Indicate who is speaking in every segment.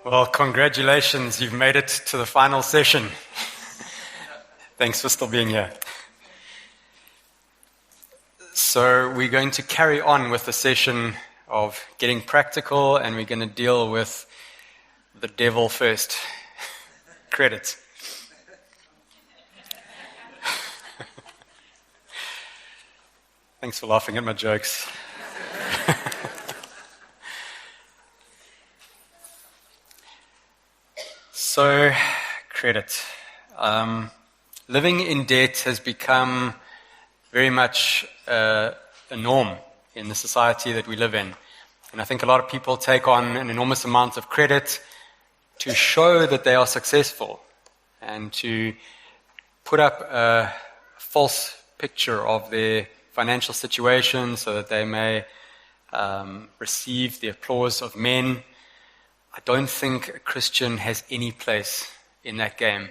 Speaker 1: Well, congratulations, you've made it to the final session. Thanks for still being here. So we're going to carry on with the session of getting practical, and we're going to deal with the devil first. Credit. Thanks for laughing at my jokes. So, credit. Living in debt has become very much a norm in the society that we live in. And I think a lot of people take on an enormous amount of credit to show that they are successful and to put up a false picture of their financial situation so that they may receive the applause of men. I don't think a Christian has any place in that game.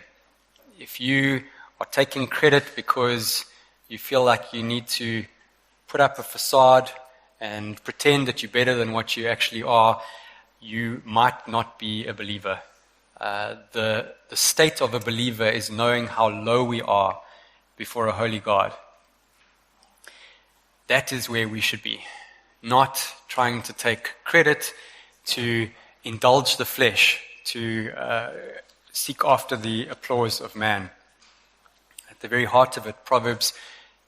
Speaker 1: If you are taking credit because you feel like you need to put up a facade and pretend that you're better than what you actually are, you might not be a believer. The state of a believer is knowing how low we are before a holy God. That is where we should be, not trying to take credit, to indulge the flesh, to seek after the applause of man. At the very heart of it, Proverbs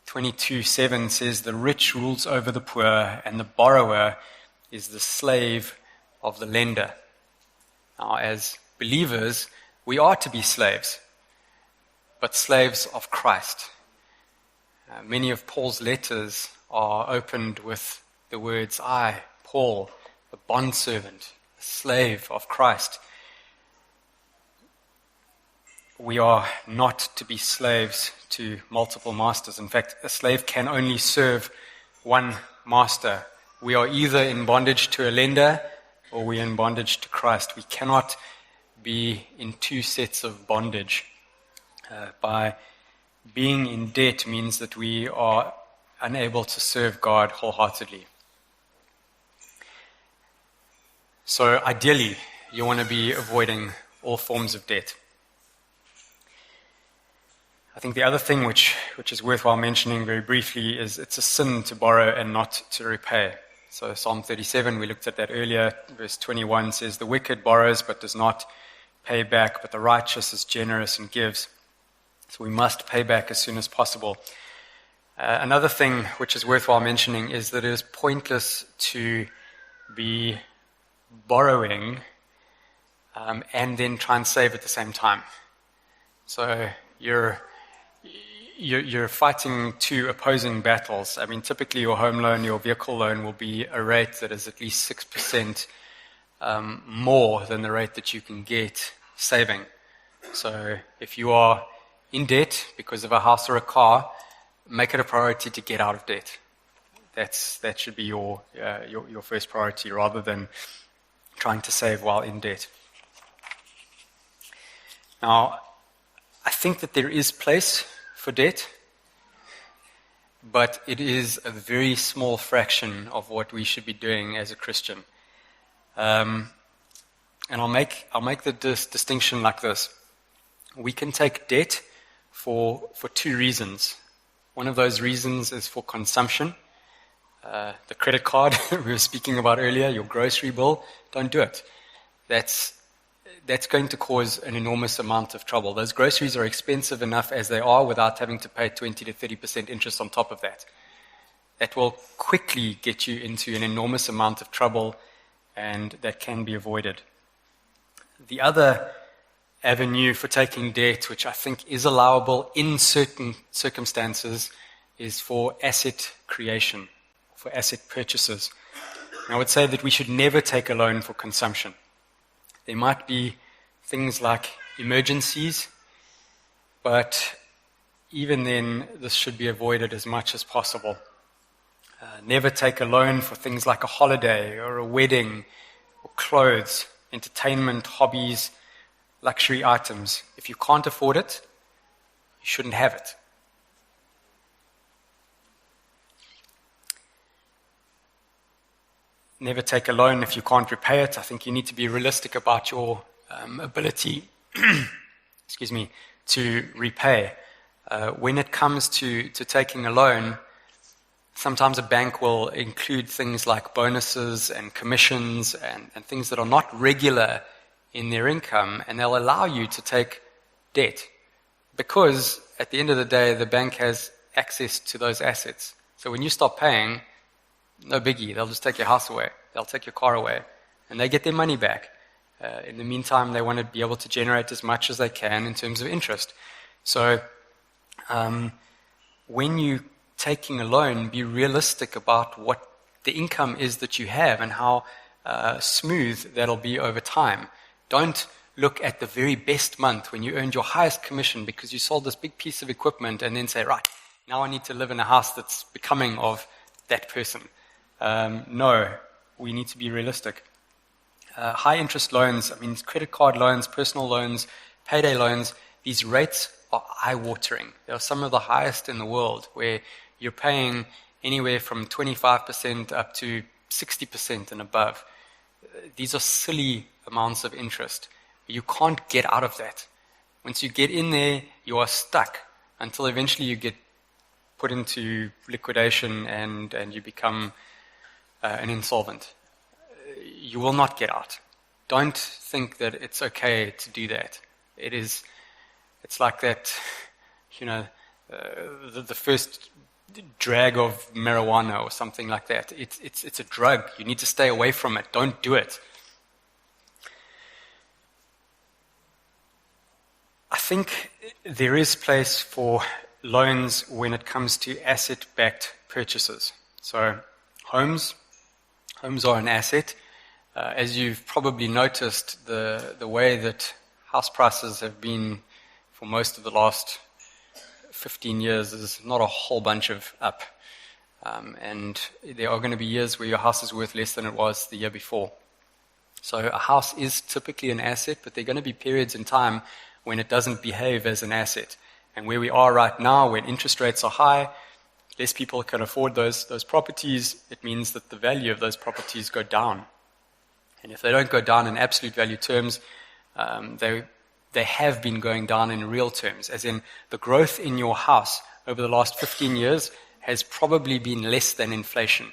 Speaker 1: 22:7 says, "The rich rules over the poor, and the borrower is the slave of the lender." Now, as believers, we are to be slaves, but slaves of Christ. Many of Paul's letters are opened with the words, "I, Paul, the bondservant, the slave of Christ." We are not to be slaves to multiple masters. In fact, a slave can only serve one master. We are either in bondage to a lender or we are in bondage to Christ. We cannot be in two sets of bondage. By being in debt means that we are unable to serve God wholeheartedly. So ideally, you want to be avoiding all forms of debt. I think the other thing which is worthwhile mentioning very briefly is it's a sin to borrow and not to repay. So Psalm 37, we looked at that earlier, verse 21 says, "The wicked borrows but does not pay back, but the righteous is generous and gives." So we must pay back as soon as possible. Another thing which is worthwhile mentioning is that it is pointless to be borrowing and then try and save at the same time. So you're fighting two opposing battles. I mean, typically your home loan, your vehicle loan will be a rate that is at least 6% more than the rate that you can get saving. So if you are in debt because of a house or a car, make it a priority to get out of debt. That should be your first priority rather than trying to save while in debt. Now, I think that there is place for debt, but it is a very small fraction of what we should be doing as a Christian. And I'll make the distinction like this. We can take debt for two reasons. One of those reasons is for consumption. The credit card we were speaking about earlier, your grocery bill, don't do it. That's going to cause an enormous amount of trouble. Those groceries are expensive enough as they are without having to pay 20 to 30% interest on top of that. That will quickly get you into an enormous amount of trouble, and that can be avoided. The other avenue for taking debt, which I think is allowable in certain circumstances, is for asset creation, for asset purchases. And I would say that we should never take a loan for consumption. There might be things like emergencies, but even then, this should be avoided as much as possible. Never take a loan for things like a holiday or a wedding or clothes, entertainment, hobbies, luxury items. If you can't afford it, you shouldn't have it. never take a loan if you can't repay it. I think you need to be realistic about your ability excuse me, to repay. When it comes to taking a loan, sometimes a bank will include things like bonuses and commissions and things that are not regular in their income, and they'll allow you to take debt because at the end of the day, the bank has access to those assets. So when you stop paying, no biggie, they'll just take your house away, they'll take your car away, and they get their money back. In the meantime, they want to be able to generate as much as they can in terms of interest. So when you're taking a loan, be realistic about what the income is that you have and how smooth that'll be over time. Don't look at the very best month when you earned your highest commission because you sold this big piece of equipment and then say, right, now I need to live in a house that's becoming of that person. No, we need to be realistic. High interest loans, credit card loans, personal loans, payday loans, these rates are eye-watering. They are some of the highest in the world, where you're paying anywhere from 25% up to 60% and above. These are silly amounts of interest. You can't get out of that. Once you get in there, you are stuck until eventually you get put into liquidation and you become an insolvent. You will not get out. Don't think that it's okay to do that. It's like that, the first drag of marijuana or something like that. It's a drug. You need to stay away from it. Don't do it. I think there is place for loans when it comes to asset-backed purchases. So homes are an asset. As you've probably noticed, the way that house prices have been for most of the last 15 years is not a whole bunch of up. And there are going to be years where your house is worth less than it was the year before. So a house is typically an asset, but there are going to be periods in time when it doesn't behave as an asset. And where we are right now, when interest rates are high, less people can afford those properties, it means that the value of those properties go down. And if they don't go down in absolute value terms, they have been going down in real terms, as in the growth in your house over the last 15 years has probably been less than inflation.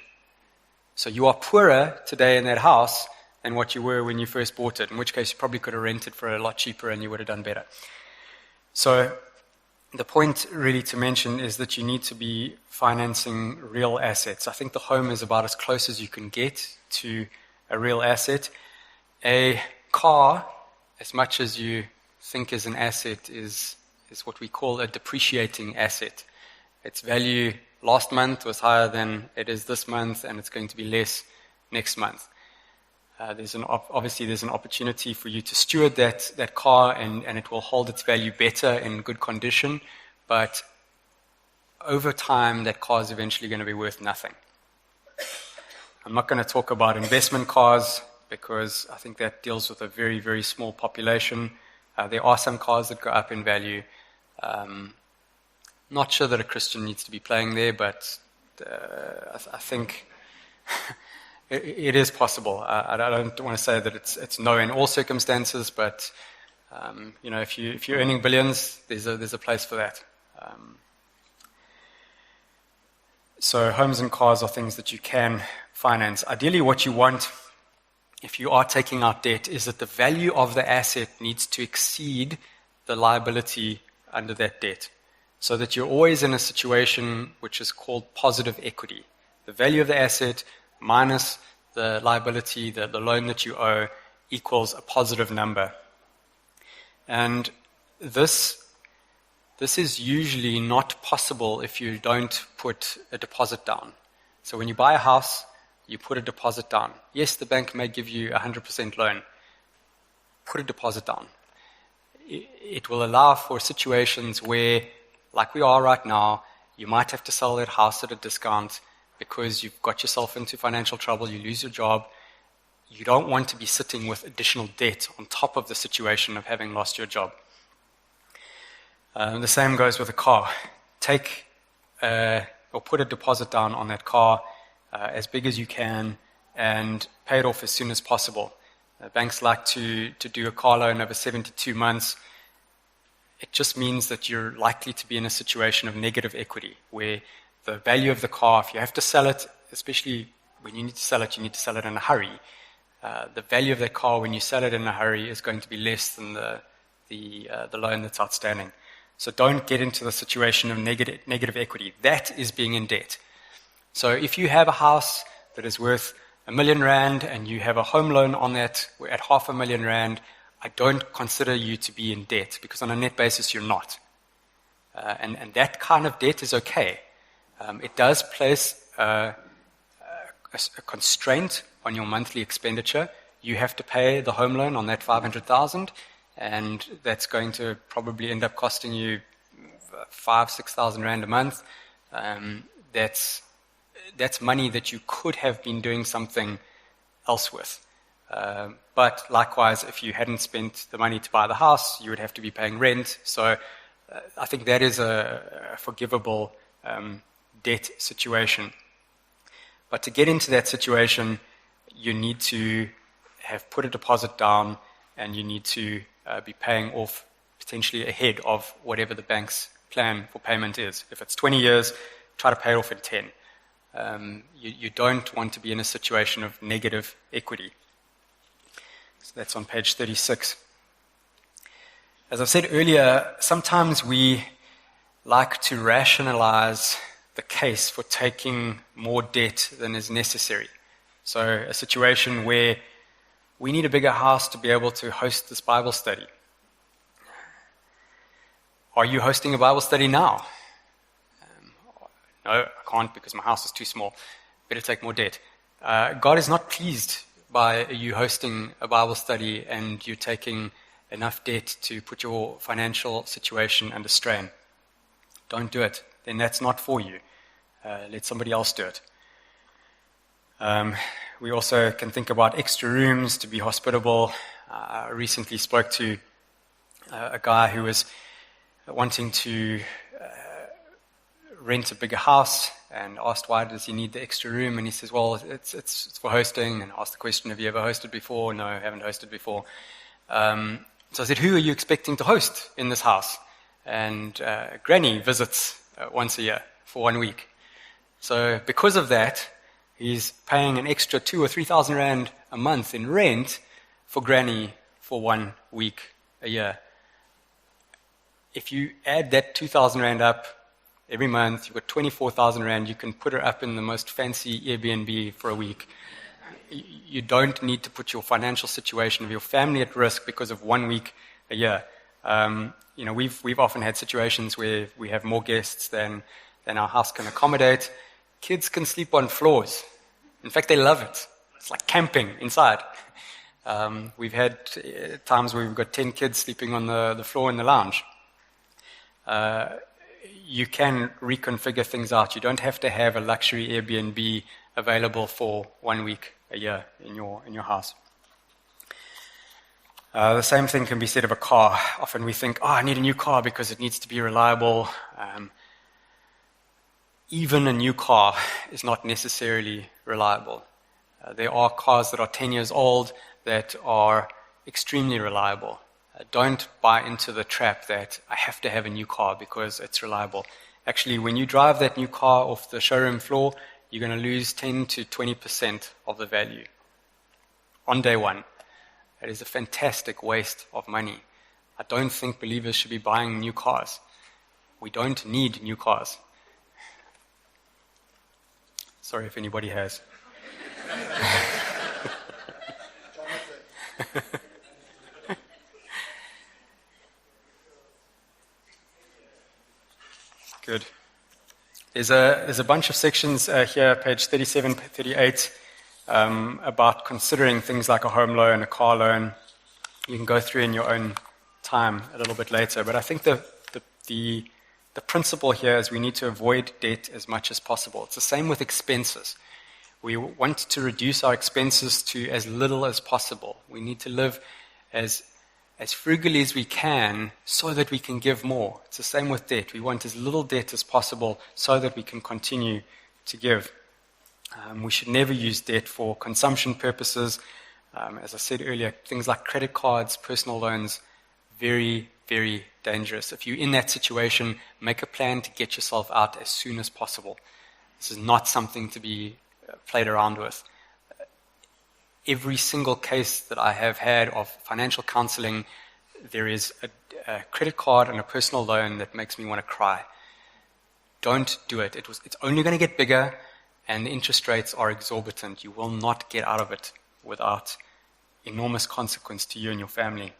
Speaker 1: So you are poorer today in that house than what you were when you first bought it, in which case you probably could have rented for a lot cheaper and you would have done better. So the point really to mention is that you need to be financing real assets. I think the home is about as close as you can get to a real asset. A car, as much as you think is an asset, is what we call a depreciating asset. Its value last month was higher than it is this month, and it's going to be less next month. Obviously there's an opportunity for you to steward that car, and it will hold its value better in good condition, but over time that car is eventually going to be worth nothing. I'm not going to talk about investment cars because I think that deals with a very, very small population. There are some cars that go up in value. Not sure that a Christian needs to be playing there, but I think it is possible. I don't want to say that it's no in all circumstances, but if you're earning billions, there's a place for that. So homes and cars are things that you can finance. Ideally, what you want, if you are taking out debt, is that the value of the asset needs to exceed the liability under that debt, so that you're always in a situation which is called positive equity. The value of the asset minus the liability, the loan that you owe, equals a positive number. And this is usually not possible if you don't put a deposit down. So when you buy a house, you put a deposit down. Yes, the bank may give you a 100% loan. Put a deposit down. It will allow for situations where, like we are right now, you might have to sell that house at a discount because you've got yourself into financial trouble, you lose your job. You don't want to be sitting with additional debt on top of the situation of having lost your job. The same goes with a car. Take or put a deposit down on that car as big as you can, and pay it off as soon as possible. Banks like to do a car loan over 72 months. It just means that you're likely to be in a situation of negative equity, where the value of the car, if you have to sell it, especially when you need to sell it, you need to sell it in a hurry. The value of that car when you sell it in a hurry is going to be less than the loan that's outstanding. So don't get into the situation of negative equity. That is being in debt. So if you have a house that is worth R1 million and you have a home loan on that at R500,000, I don't consider you to be in debt, because on a net basis you're not. And that kind of debt is okay. It does place a constraint on your monthly expenditure. You have to pay the home loan on that 500,000, and that's going to probably end up costing you 5,000-6,000 rand a month. That's money that you could have been doing something else with. But likewise, if you hadn't spent the money to buy the house, you would have to be paying rent. So I think that is a forgivable debt situation. But to get into that situation, you need to have put a deposit down, and you need to be paying off potentially ahead of whatever the bank's plan for payment is. If it's 20 years, try to pay it off in 10. You don't want to be in a situation of negative equity. So that's on page 36. As I've said earlier, sometimes we like to rationalize the case for taking more debt than is necessary. So a situation where we need a bigger house to be able to host this Bible study. Are you hosting a Bible study now? No, I can't because my house is too small. Better take more debt. God is not pleased by you hosting a Bible study and you taking enough debt to put your financial situation under strain. Don't do it. Then that's not for you. Let somebody else do it. We also can think about extra rooms to be hospitable. I recently spoke to a guy who was wanting to rent a bigger house and asked why does he need the extra room, and he says, well, it's for hosting, and asked the question, have you ever hosted before? No, I haven't hosted before. So I said, who are you expecting to host in this house? And Granny visits once a year for 1 week. So because of that, he's paying an extra 2,000 or 3,000 rand a month in rent for Granny for 1 week a year. If you add that 2,000 rand up every month, you've got 24,000 rand. You can put her up in the most fancy Airbnb for a week. You don't need to put your financial situation of your family at risk because of 1 week a year. We've often had situations where we have more guests than our house can accommodate. Kids can sleep on floors. In fact, they love it. It's like camping inside. We've had times where we've got 10 kids sleeping on the floor in the lounge. You can reconfigure things out. You don't have to have a luxury Airbnb available for 1 week a year in your house. The same thing can be said of a car. Often we think, I need a new car because it needs to be reliable. Even a new car is not necessarily reliable. There are cars that are 10 years old that are extremely reliable. Don't buy into the trap that I have to have a new car because it's reliable. Actually, when you drive that new car off the showroom floor, you're going to lose 10 to 20% of the value on day one. That is a fantastic waste of money. I don't think believers should be buying new cars. We don't need new cars. Sorry if anybody has. Good. There's a bunch of sections here, page 37, 38, about considering things like a home loan, a car loan. You can go through in your own time a little bit later. But I think the principle here is we need to avoid debt as much as possible. It's the same with expenses. We want to reduce our expenses to as little as possible. We need to live as frugally as we can so that we can give more. It's the same with debt. We want as little debt as possible so that we can continue to give. We should never use debt for consumption purposes. As I said earlier, things like credit cards, personal loans, very, very dangerous. If you're in that situation, make a plan to get yourself out as soon as possible. This is not something to be played around with. Every single case that I have had of financial counseling, there is a credit card and a personal loan that makes me want to cry. Don't do it. It's only going to get bigger, and the interest rates are exorbitant. You will not get out of it without enormous consequence to you and your family.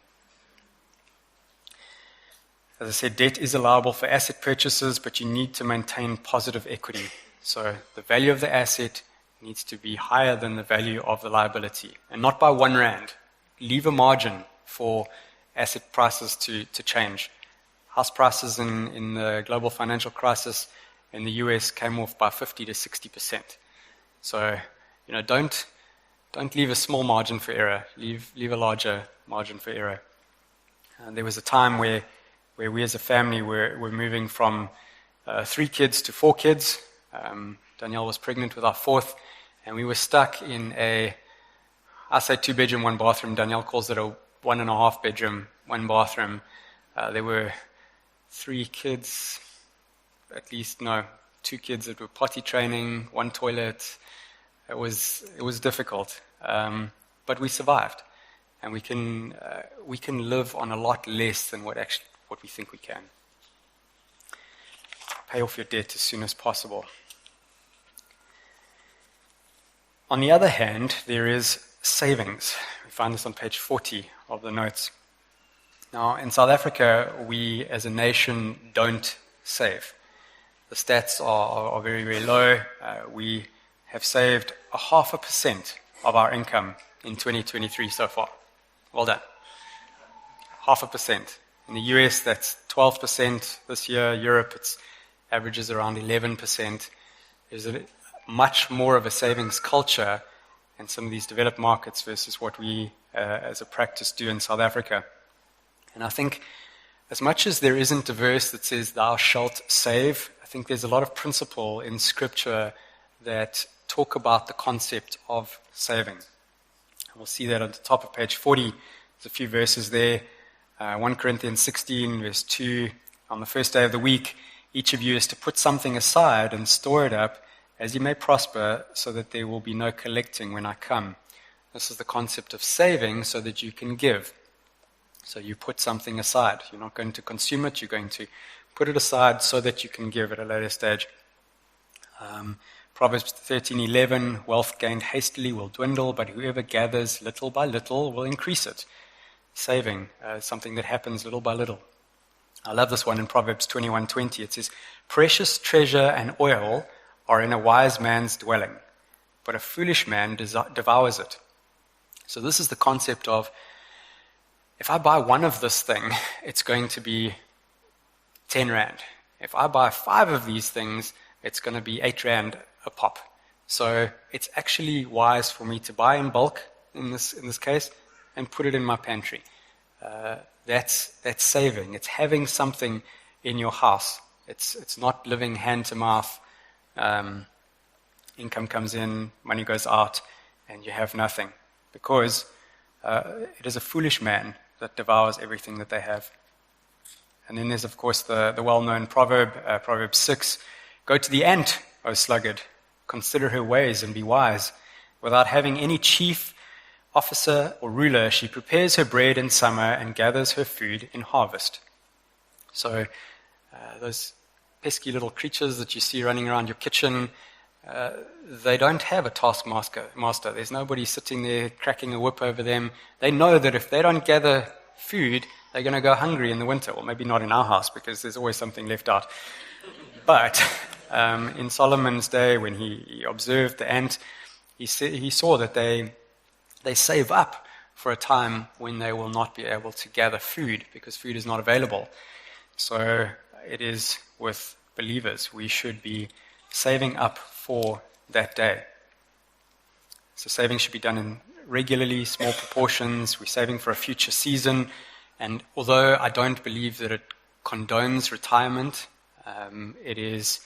Speaker 1: As I said, debt is allowable for asset purchases, but you need to maintain positive equity. So the value of the asset needs to be higher than the value of the liability, and not by R1. Leave a margin for asset prices to change. House prices in the global financial crisis in the US came off by 50 to 60%. So, don't leave a small margin for error. Leave a larger margin for error. There was a time where we as a family were moving from 3 kids to 4 kids. Danielle was pregnant with our 4th, and we were stuck in I say 2-bedroom, 1 bathroom. Danielle calls it a 1.5 bedroom, 1 bathroom. There were 3 kids, 2 kids that were potty training, 1 toilet. It was difficult, but we survived, and we can live on a lot less than what we think we can. Pay off your debt as soon as possible. On the other hand, there is savings. We find this on page 40 of the notes. Now, in South Africa, we as a nation don't save. The stats are very, very low. We have saved 0.5% of our income in 2023 so far. Well done. 0.5%. In the US, that's 12% this year. Europe, it's averages around 11%. There's much more of a savings culture in some of these developed markets versus what we as a practice do in South Africa. And I think as much as there isn't a verse that says thou shalt save, I think there's a lot of principle in Scripture that talk about the concept of saving. And we'll see that at the top of page 40. There's a few verses there. 1 Corinthians 16, verse 2, on the first day of the week, each of you is to put something aside and store it up as you may prosper, so that there will be no collecting when I come. This is the concept of saving so that you can give. So you put something aside. You're not going to consume it. You're going to put it aside so that you can give at a later stage. Proverbs 13:11, wealth gained hastily will dwindle, but whoever gathers little by little will increase it. Saving is something that happens little by little. I love this one in Proverbs 21:20. It says, precious treasure and oil are in a wise man's dwelling, but a foolish man devours it. So this is the concept of, if I buy one of this thing, it's going to be 10 rand. If I buy 5 of these things, it's going to be 8 rand a pop. So it's actually wise for me to buy in bulk, in this case, and put it in my pantry. That's saving. It's having something in your house. It's not living hand to mouth. Income comes in, money goes out, and you have nothing. Because it is a foolish man that devours everything that they have. And then there's, of course, the well-known proverb, Proverbs 6, go to the ant, O sluggard, consider her ways and be wise. Without having any chief, officer, or ruler, she prepares her bread in summer and gathers her food in harvest. So those pesky little creatures that you see running around your kitchen, they don't have a taskmaster. There's nobody sitting there cracking a whip over them. They know that if they don't gather food, they're going to go hungry in the winter. Well, maybe not in our house, because there's always something left out. But in Solomon's day, when he observed the ant, he saw that they save up for a time when they will not be able to gather food, because food is not available. So it is with believers. We should be saving up for that day. So saving should be done in regularly, small proportions. We're saving for a future season. And although I don't believe that it condones retirement, it is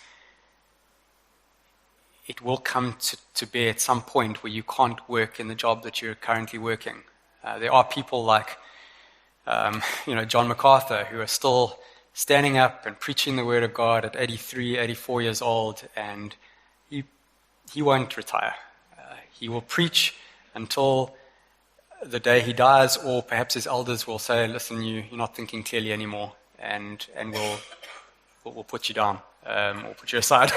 Speaker 1: it will come to bear at some point where you can't work in the job that you're currently working. There are people like, John MacArthur, who are still standing up and preaching the Word of God at 83, 84 years old, and he won't retire. He will preach until the day he dies, or perhaps his elders will say, listen, you're not thinking clearly anymore, and we'll put you down, or put you aside.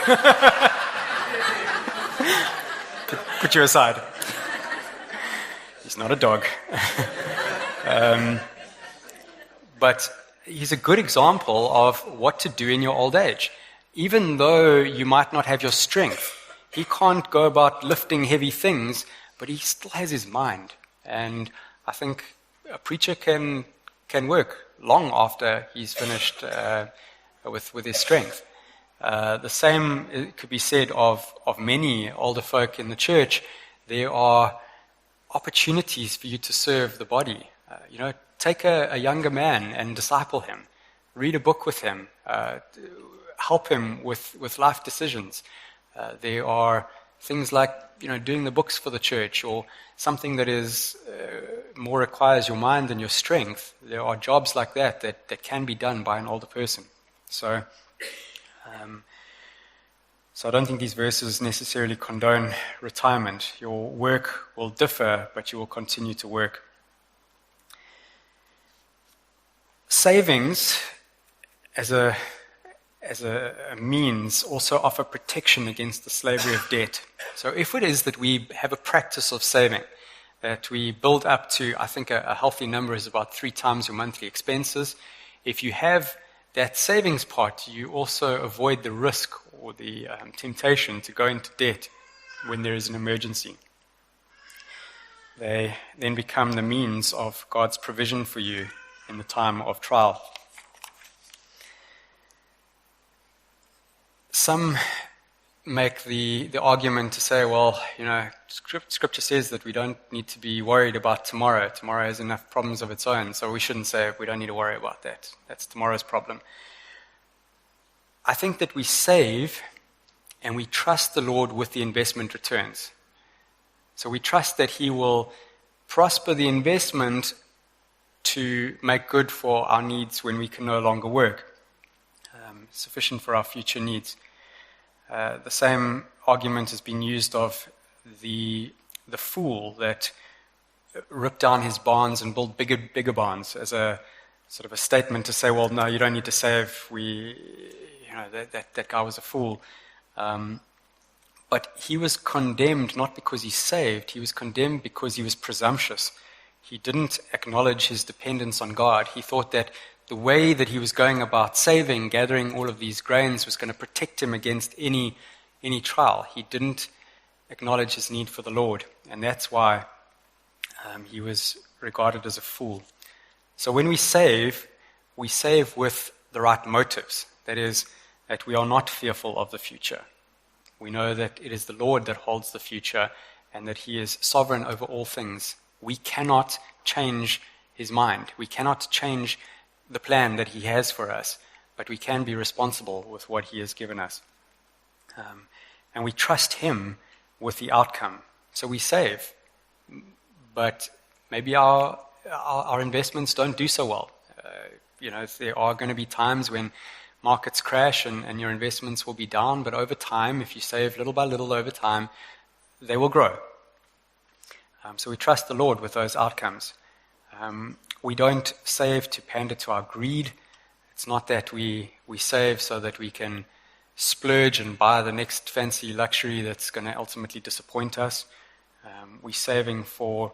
Speaker 1: Put you aside. He's not a dog. But he's a good example of what to do in your old age. Even though you might not have your strength, he can't go about lifting heavy things, but he still has his mind. And I think a preacher can work long after he's finished with his strength. The same could be said of many older folk in the church. There are opportunities for you to serve the body. Take a younger man and disciple him. Read a book with him. Help him with life decisions. There are things like doing the books for the church, or something that is more requires your mind than your strength. There are jobs like that can be done by an older person. So I don't think these verses necessarily condone retirement. Your work will differ, but you will continue to work. Savings as a means also offer protection against the slavery of debt. So if it is that we have a practice of saving, that we build up to, I think a healthy number is about 3 times your monthly expenses. If you have that savings part, you also avoid the risk or the temptation to go into debt when there is an emergency. They then become the means of God's provision for you in the time of trial. Some make the argument to say, well, Scripture says that we don't need to be worried about tomorrow. Tomorrow has enough problems of its own, so we shouldn't say we don't need to worry about that. That's tomorrow's problem. I think that we save and we trust the Lord with the investment returns. So we trust that He will prosper the investment to make good for our needs when we can no longer work, sufficient for our future needs. The same argument has been used of the fool that ripped down his barns and built bigger barns as a sort of a statement to say, well, no, you don't need to save. That guy was a fool. But he was condemned not because he saved. He was condemned because he was presumptuous. He didn't acknowledge his dependence on God. He thought that the way that he was going about saving, gathering all of these grains, was going to protect him against any trial. He didn't acknowledge his need for the Lord, and that's why he was regarded as a fool. So when we save with the right motives. That is, that we are not fearful of the future. We know that it is the Lord that holds the future and that He is sovereign over all things. We cannot change His mind. We cannot change the plan that He has for us, but we can be responsible with what He has given us. And we trust Him with the outcome. So we save, but maybe our investments don't do so well. There are going to be times when markets crash and your investments will be down, but over time, if you save little by little over time, they will grow. So we trust the Lord with those outcomes. We don't save to pander to our greed. It's not that we save so that we can splurge and buy the next fancy luxury that's going to ultimately disappoint us. We're saving for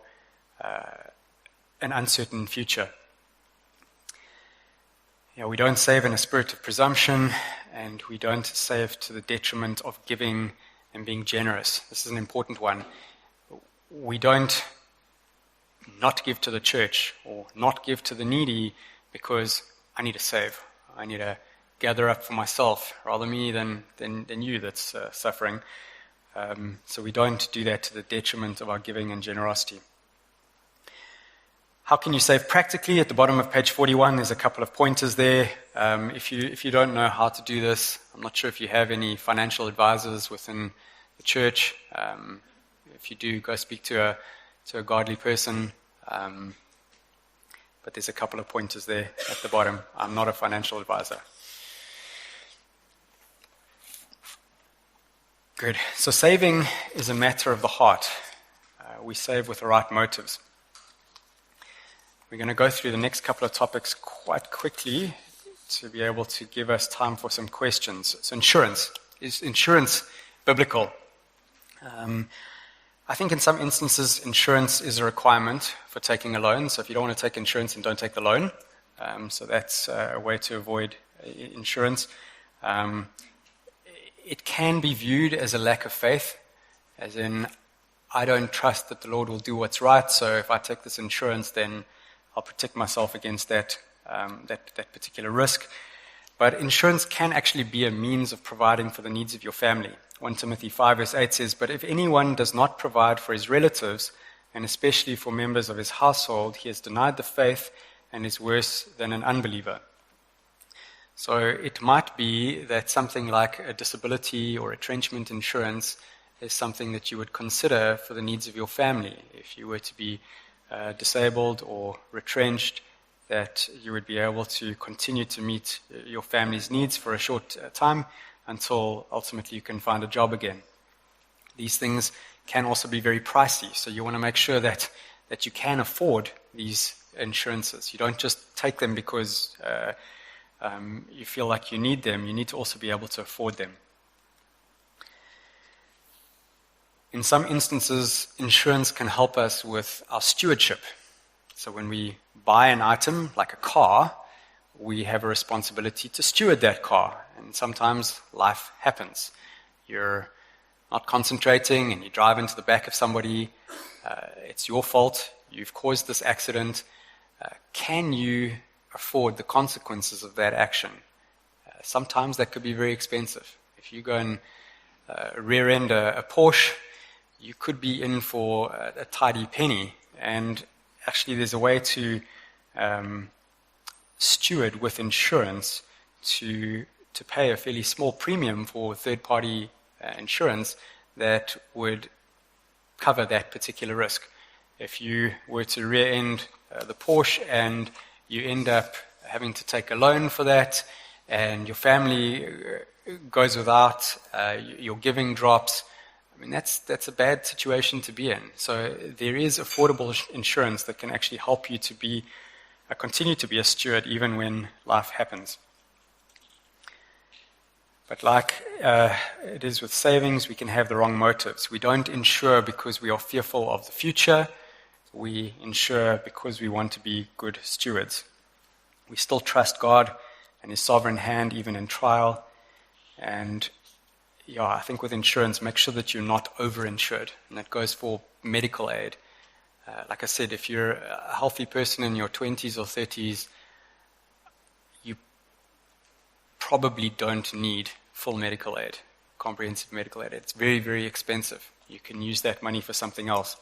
Speaker 1: an uncertain future. We don't save in a spirit of presumption, and we don't save to the detriment of giving and being generous. This is an important one. We don't not give to the church or not give to the needy because I need to save. I need to gather up for myself, rather me than you that's suffering. So we don't do that to the detriment of our giving and generosity. How can you save practically? At the bottom of page 41, there's a couple of pointers there. If you don't know how to do this, I'm not sure if you have any financial advisors within the church. If you do, go speak to a godly person. But there's a couple of pointers there at the bottom. I'm not a financial advisor. Good. So saving is a matter of the heart. We save with the right motives. We're going to go through the next couple of topics quite quickly to be able to give us time for some questions. So insurance. Is insurance biblical? I think in some instances insurance is a requirement for taking a loan. So if you don't want to take insurance, then don't take the loan. So that's a way to avoid insurance. It can be viewed as a lack of faith, as in, I don't trust that the Lord will do what's right, so if I take this insurance, then I'll protect myself against that particular risk. But insurance can actually be a means of providing for the needs of your family. 1 Timothy 5 verse 8 says, "But if anyone does not provide for his relatives, and especially for members of his household, he has denied the faith and is worse than an unbeliever." So it might be that something like a disability or retrenchment insurance is something that you would consider for the needs of your family. If you were to be disabled or retrenched, that you would be able to continue to meet your family's needs for a short time until ultimately you can find a job again. These things can also be very pricey, so you want to make sure that you can afford these insurances. You don't just take them because you feel like you need them. You need to also be able to afford them. In some instances, insurance can help us with our stewardship. So when we buy an item, like a car, we have a responsibility to steward that car. And sometimes life happens. You're not concentrating and you drive into the back of somebody. It's your fault. You've caused this accident. Can you afford the consequences of that action? Sometimes that could be very expensive. If you go and rear-end a Porsche, you could be in for a tidy penny. And actually there's a way to steward with insurance to pay a fairly small premium for third-party insurance that would cover that particular risk. If you were to rear-end the Porsche and you end up having to take a loan for that, and your family goes without, your giving drops, I mean, that's a bad situation to be in. So there is affordable insurance that can actually help you to continue to be a steward even when life happens. But like it is with savings, we can have the wrong motives. We don't insure because we are fearful of the future. We insure because we want to be good stewards. We still trust God and His sovereign hand even in trial. And I think with insurance, make sure that you're not over-insured. And that goes for medical aid. Like I said, if you're a healthy person in your 20s or 30s, you probably don't need full medical aid, comprehensive medical aid. It's very, very expensive. You can use that money for something else.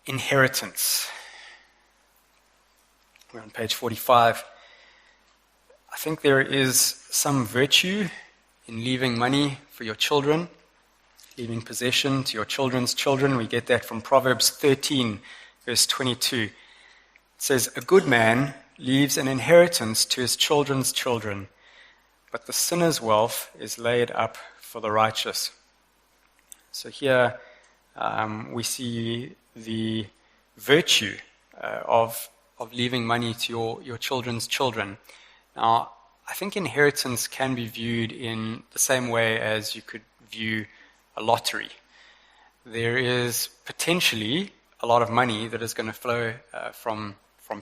Speaker 1: Inheritance. We're on page 45. I think there is some virtue in leaving money for your children, leaving possession to your children's children. We get that from Proverbs 13, verse 22. It says, "A good man leaves an inheritance to his children's children, but the sinner's wealth is laid up for the righteous." So here we see the virtue of leaving money to your children's children. Now, I think inheritance can be viewed in the same way as you could view a lottery. There is potentially a lot of money that is going to flow from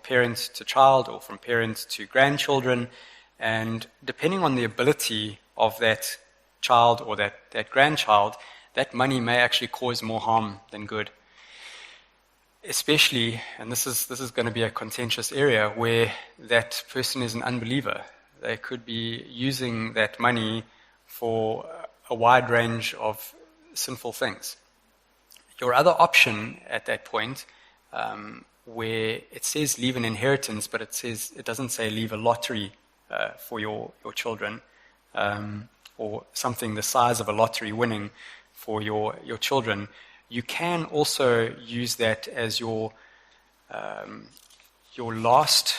Speaker 1: parent to child or from parent to grandchildren, and depending on the ability of that child or that grandchild, that money may actually cause more harm than good. Especially, and this is going to be a contentious area, where that person is an unbeliever. They could be using that money for a wide range of sinful things. Your other option at that point, where it says leave an inheritance, but it doesn't say leave a lottery for your children, or something the size of a lottery winning for your children, you can also use that as your last,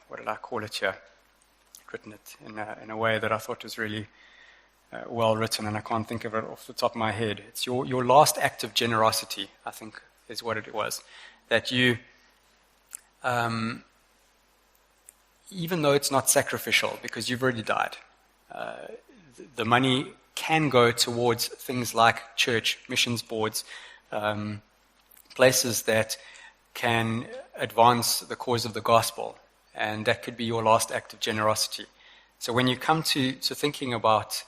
Speaker 1: what did I call it here? I've written it in a way that I thought was really well written, and I can't think of it off the top of my head. It's your last act of generosity, I think, is what it was. That you, even though it's not sacrificial, because you've already died, the money can go towards things like church, missions boards, places that can advance the cause of the gospel, and that could be your last act of generosity. So when you come to thinking about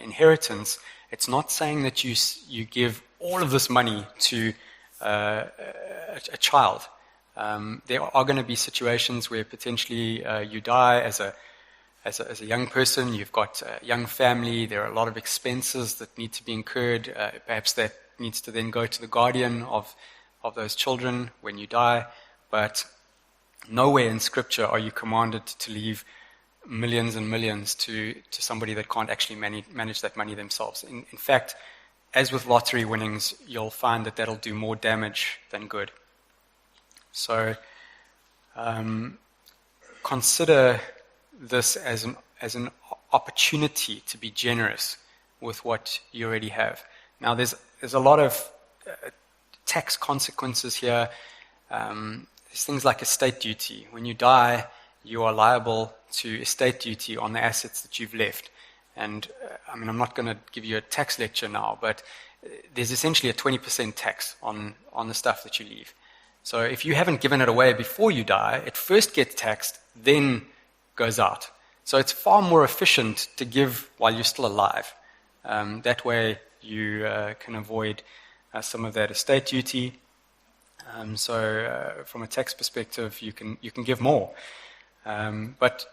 Speaker 1: inheritance, it's not saying that you give all of this money to a child. There are going to be situations where potentially you die as a young person, you've got a young family, there are a lot of expenses that need to be incurred, perhaps that needs to then go to the guardian of those children when you die, but nowhere in Scripture are you commanded to leave millions and millions to somebody that can't actually manage that money themselves. In fact, as with lottery winnings, you'll find that that'll do more damage than good. So consider this as an opportunity to be generous with what you already have. Now, there's a lot of tax consequences here. There's things like estate duty. When you die, you are liable to estate duty on the assets that you've left. And I'm not going to give you a tax lecture now, but there's essentially a 20% tax on the stuff that you leave. So if you haven't given it away before you die, it first gets taxed, then goes out. So it's far more efficient to give while you're still alive. That way you can avoid some of that estate duty. So from a tax perspective, you can give more. But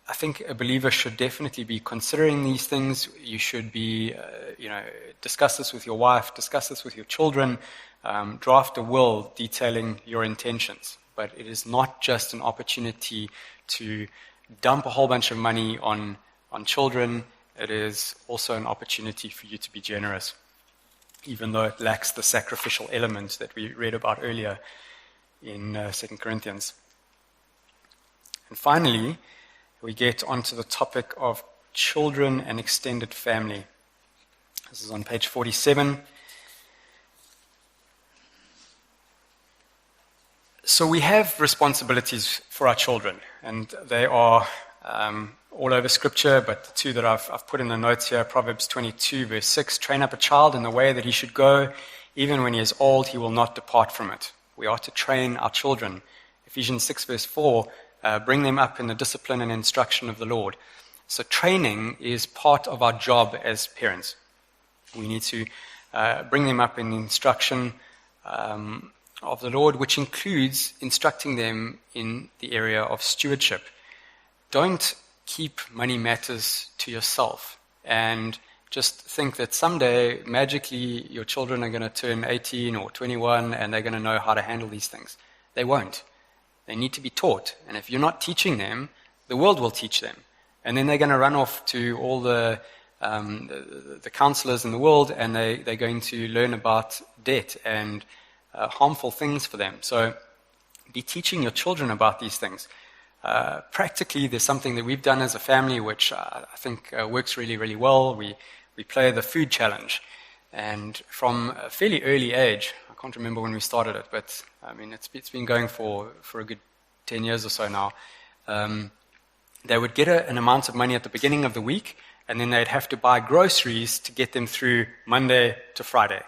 Speaker 1: I think a believer should definitely be considering these things. You should be, discuss this with your wife, discuss this with your children, draft a will detailing your intentions. But it is not just an opportunity to dump a whole bunch of money on children. It is also an opportunity for you to be generous, even though it lacks the sacrificial element that we read about earlier in 2 Corinthians. And finally, we get onto the topic of children and extended family. This is on page 47. So we have responsibilities for our children, and they are all over Scripture, but the two that I've put in the notes here, Proverbs 22, verse 6, train up a child in the way that he should go, even when he is old, he will not depart from it. We are to train our children. Ephesians 6, verse 4, bring them up in the discipline and instruction of the Lord. So training is part of our job as parents. We need to bring them up in the instruction of the Lord, which includes instructing them in the area of stewardship. Don't keep money matters to yourself and just think that someday, magically, your children are going to turn 18 or 21 and they're going to know how to handle these things. They won't. They need to be taught. And if you're not teaching them, the world will teach them. And then they're going to run off to all the counselors in the world, and they're going to learn about debt and harmful things for them. So be teaching your children about these things. Practically, there's something that we've done as a family which I think works really, really well. We play the food challenge. And from a fairly early age, I can't remember when we started it, but it's been going for a good 10 years or so now. They would get an amount of money at the beginning of the week, and then they'd have to buy groceries to get them through Monday to Friday.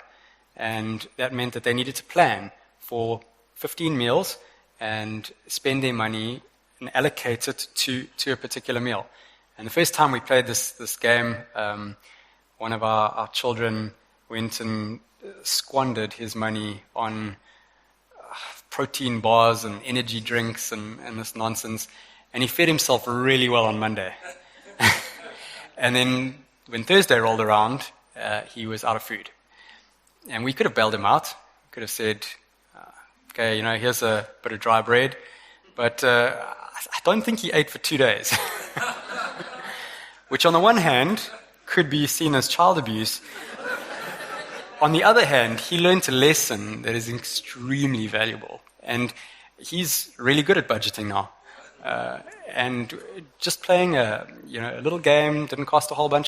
Speaker 1: And that meant that they needed to plan for 15 meals and spend their money and allocate it to a particular meal. And the first time we played this game, one of our children went and squandered his money on protein bars and energy drinks and this nonsense. And he fed himself really well on Monday. And then when Thursday rolled around, he was out of food. And we could have bailed him out. We could have said, okay, here's a bit of dry bread, But I don't think he ate for 2 days. Which on the one hand could be seen as child abuse. On the other hand, he learned a lesson that is extremely valuable. And he's really good at budgeting now. And just playing a little game didn't cost a whole bunch